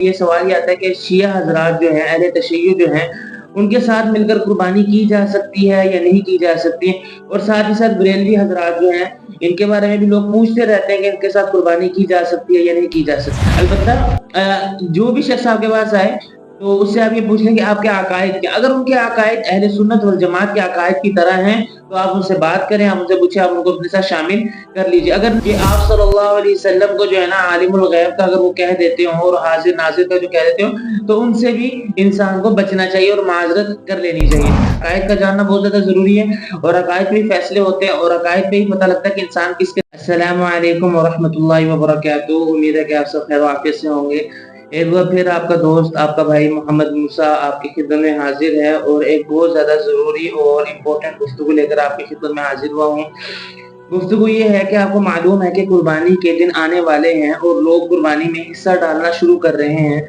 یہ سوال یہ آتا ہے کہ شیعہ حضرات جو ہیں، اہل تشیع جو ہیں، ان کے ساتھ مل کر قربانی کی جا سکتی ہے یا نہیں کی جا سکتی، اور ساتھ ہی ساتھ بریلوی حضرات جو ہیں ان کے بارے میں بھی لوگ پوچھتے رہتے ہیں کہ ان کے ساتھ قربانی کی جا سکتی ہے یا نہیں کی جا سکتی۔ البتہ جو بھی شخص آپ کے پاس آئے تو اس سے آپ یہ پوچھ لیں کہ آپ کے عقائد کیا، اگر ان کے عقائد اہل سنت والجماعت کے عقائد کی طرح ہیں تو آپ ان سے بات کریں، آپ ان سے پوچھیں، آپ ان کو اپنے ساتھ شامل کر لیجئے۔ اگر کہ آپ صلی اللہ علیہ وسلم کو جو ہے نا عالم الغیب کا اگر وہ کہہ دیتے ہوں اور حاضر ناظر کا جو کہہ دیتے ہوں تو ان سے بھی انسان کو بچنا چاہیے اور معذرت کر لینی چاہیے۔ عقائد کا جاننا بہت زیادہ ضروری ہے، اور عقائد پہ ہی فیصلے ہوتے ہیں، اور عقائد پہ ہی پتہ لگتا ہے کہ انسان کس کے۔ السلام علیکم ورحمۃ اللہ وبرکاتہ، امید ہے کہ آپ سب خیر و عافیت سے ہوں گے۔ ایک بار پھر آپ کا دوست، آپ کا بھائی محمد موسیٰ آپ کی خدمت میں حاضر ہے، اور ایک بہت زیادہ ضروری اور امپورٹنٹ گفتگو لے کر آپ کی خدمت میں حاضر ہوا ہوں۔ گفتگو یہ ہے کہ آپ کو معلوم ہے کہ قربانی کے دن آنے والے ہیں اور لوگ قربانی میں حصہ ڈالنا شروع کر رہے ہیں،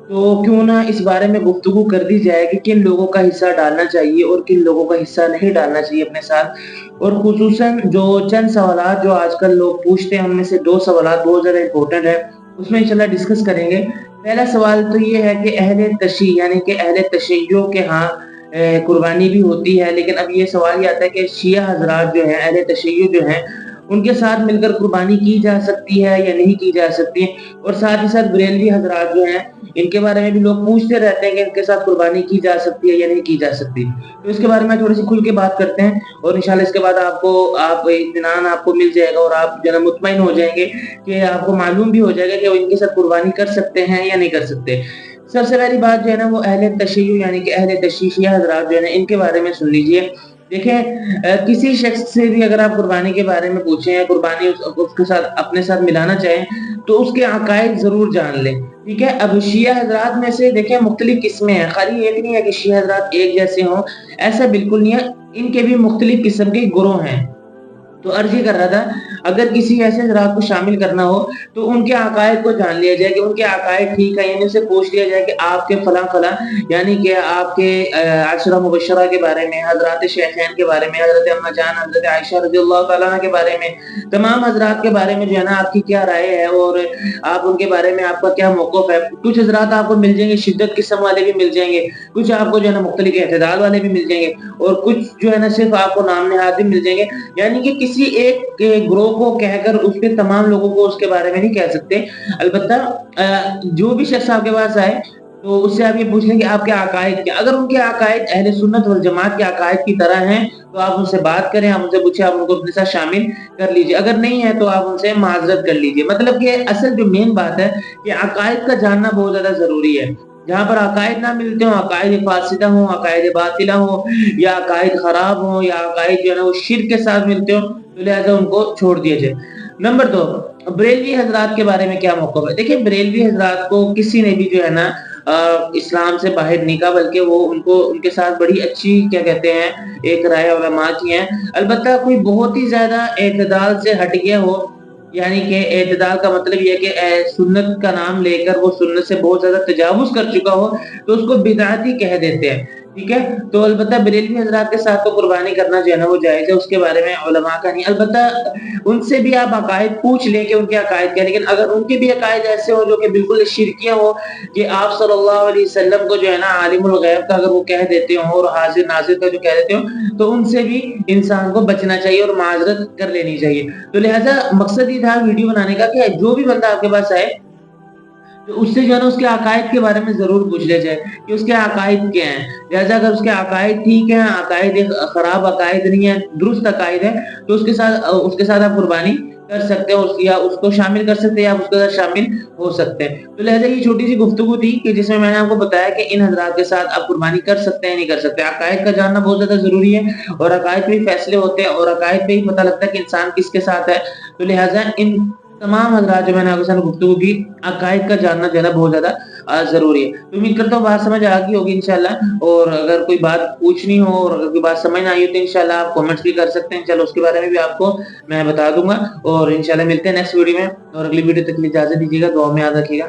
تو کیوں نہ اس بارے میں گفتگو کر دی جائے کہ کن لوگوں کا حصہ ڈالنا چاہیے اور کن لوگوں کا حصہ نہیں ڈالنا چاہیے اپنے ساتھ، اور خصوصاً جو چند سوالات جو آج کل لوگ پوچھتے ہیں ان میں سے دو سوالات بہت زیادہ امپورٹنٹ ہیں، اس میں انشاءاللہ ڈسکس کریں گے۔ پہلا سوال تو یہ ہے کہ اہل تشیع یعنی کہ اہل تشیع کے ہاں قربانی بھی ہوتی ہے، لیکن اب یہ سوال یہ آتا ہے کہ شیعہ حضرات جو ہیں، اہل تشیع جو ہیں، ان کے ساتھ مل کر قربانی کی جا سکتی ہے یا نہیں کی جا سکتی، اور ساتھ ہی ساتھ بریلوی حضرات جو ہیں ان کے بارے میں بھی لوگ پوچھتے رہتے ہیں کہ ان کے ساتھ قربانی کی جا سکتی ہے یا نہیں کی جا سکتی، تو اس کے بارے میں تھوڑی سی کھل کے بات کرتے ہیں، اور انشاءاللہ اس کے بعد آپ اطمینان آپ کو مل جائے گا، اور آپ جو ہے مطمئن ہو جائیں گے کہ آپ کو معلوم بھی ہو جائے گا کہ وہ ان کے ساتھ قربانی کر سکتے ہیں یا نہیں کر سکتے۔ سب سے پہلی بات جو ہے نا وہ اہل تشیع یعنی کہ اہل تشیع شیعہ حضرات جو ہے نا ان کے بارے میں سن لیجئے۔ دیکھیں، کسی شخص سے بھی اگر آپ قربانی کے بارے میں پوچھیں یا قربانی اس کے ساتھ اپنے ساتھ ملانا چاہیں تو اس کے عقائد ضرور جان لیں، ٹھیک ہے۔ اب شیعہ حضرات میں سے دیکھیں مختلف قسمیں ہیں، خالی ایک نہیں ہے کہ شیعہ حضرات ایک جیسے ہوں، ایسا بالکل نہیں ہے، ان کے بھی مختلف قسم کے گروہ ہیں۔ تو عرض یہ کر رہا تھا اگر کسی ایسے حضرات کو شامل کرنا ہو تو ان کے عقائد کو جان لیا جائے کہ ان کے عقائد ٹھیک ہے، یعنی ان سے پوچھ لیا جائے کہ آپ کے فلاں فلاں یعنی کہ آپ کے عشرہ مبشرہ کے بارے میں، حضرات شیخین کے بارے میں، حضرت اماں جان حضرت عائشہ رضی اللہ تعالیٰ عنہ کے بارے میں، تمام حضرات کے بارے میں جو ہے نا آپ کی کیا رائے ہے اور آپ ان کے بارے میں آپ کا کیا موقف ہے۔ کچھ حضرات آپ کو مل جائیں گے شدت قسم والے بھی مل جائیں گے، کچھ آپ کو جو ہے نا مختلف اعتدال والے بھی مل جائیں گے، اور کچھ جو ہے نا صرف آپ کو نام نہاد بھی مل جائیں گے، یعنی کہ کسی ایک گروہ کو کہہ کر اس کے تمام لوگوں کو اس کے بارے میں نہیں کہہ سکتے۔ البتہ جو بھی شخص آپ کے پاس آئے تو اس سے آپ یہ پوچھ لیں کہ آپ کے عقائد کیا، اگر ان کے عقائد اہل سنت والجماعت کے عقائد کی طرح ہیں تو آپ ان سے بات کریں، آپ ان سے پوچھیں، آپ ان کو اپنے ساتھ شامل کر لیجئے، اگر نہیں ہے تو آپ ان سے معذرت کر لیجئے۔ مطلب کہ اصل جو مین بات ہے کہ عقائد کا جاننا بہت زیادہ ضروری ہے۔ جہاں پر عقائد نہ ملتے ہوں، عقائد فاسدہ ہوں، عقائد باطلہ ہوں، یا عقائد خراب ہوں، یا عقائد جو ہے نا وہ شرک کے ساتھ ملتے ہوں، تو لہذا ان کو چھوڑ دیا جائے۔ نمبر 2، بریلوی حضرات کے بارے میں کیا موقف ہے۔ دیکھیں بریلوی حضرات کو کسی نے بھی جو ہے نا اسلام سے باہر نہیں کہا، بلکہ وہ ان کے ساتھ بڑی اچھی کیا کہتے ہیں ایک رائے علماء کی ہیں۔ البتہ کوئی بہت ہی زیادہ اعتدال سے ہٹ گیا ہو، یعنی کہ اعتدال کا مطلب یہ ہے کہ سنت کا نام لے کر وہ سنت سے بہت زیادہ تجاوز کر چکا ہو تو اس کو بدعتی کہہ دیتے ہیں، ٹھیک ہے۔ تو البتہ بریلوی حضرات کے ساتھ تو قربانی کرنا جو ہے نا وہ جائز ہے، اس کے بارے میں علماء کا نہیں، البتہ ان سے بھی آپ عقائد پوچھ لیں کہ ان کے عقائد کیا، لیکن اگر ان کے بھی عقائد ایسے ہو جو کہ بالکل شرکیہ ہو کہ آپ صلی اللہ علیہ وسلم کو جو ہے نا عالم الغیب کا اگر وہ کہہ دیتے ہوں اور حاضر ناظر کا جو کہہ دیتے ہوں تو ان سے بھی انسان کو بچنا چاہیے اور معذرت کر لینی چاہیے۔ تو لہٰذا مقصد یہ تھا ویڈیو بنانے کا کہ جو بھی بندہ آپ کے پاس آئے تو اس سے جو ہے نا اس کے عقائد کے بارے میں ضرور پوچھ لیا جائے کہ اس کے عقائد کیا ہیں، لہٰذا اگر اس کے عقائد ٹھیک ہیں، عقائد خراب عقائد نہیں ہے، درست عقائد ہے، تو اس کے ساتھ آپ قربانی کر سکتے ہیں، یا اس کو شامل کر سکتے ہیں، یا اس کے ساتھ شامل ہو سکتے ہیں۔ تو لہٰذا یہ چھوٹی سی گفتگو تھی کہ جس میں نے آپ کو بتایا کہ ان حضرات کے ساتھ آپ قربانی کر سکتے ہیں نہیں کر سکتے۔ عقائد کا جاننا بہت زیادہ ضروری ہے، اور عقائد پہ ہی فیصلے ہوتے ہیں، اور عقائد پہ ہی پتہ لگتا ہے کہ انسان کس کے ساتھ ہے۔ تو لہٰذا ان تمام حضرات جو میں نے آپ کے ساتھ گفتگو کی، عقائد کا جاننا جو ہے نا بہت زیادہ ضروری ہے۔ تو امید کرتا ہوں بات سمجھ آ گئی ہوگی انشاءاللہ، اور اگر کوئی بات پوچھنی ہو اور اگر کوئی بات سمجھ نہ آئی ہو تو انشاءاللہ آپ کامنٹس بھی کر سکتے ہیں، انشاءاللہ اس کے بارے میں بھی آپ کو میں بتا دوں گا، اور انشاءاللہ ملتے ہیں نیکسٹ ویڈیو میں، اور اگلی ویڈیو تک اجازت دیجیے گا، دعا میں یاد رکھیے گا۔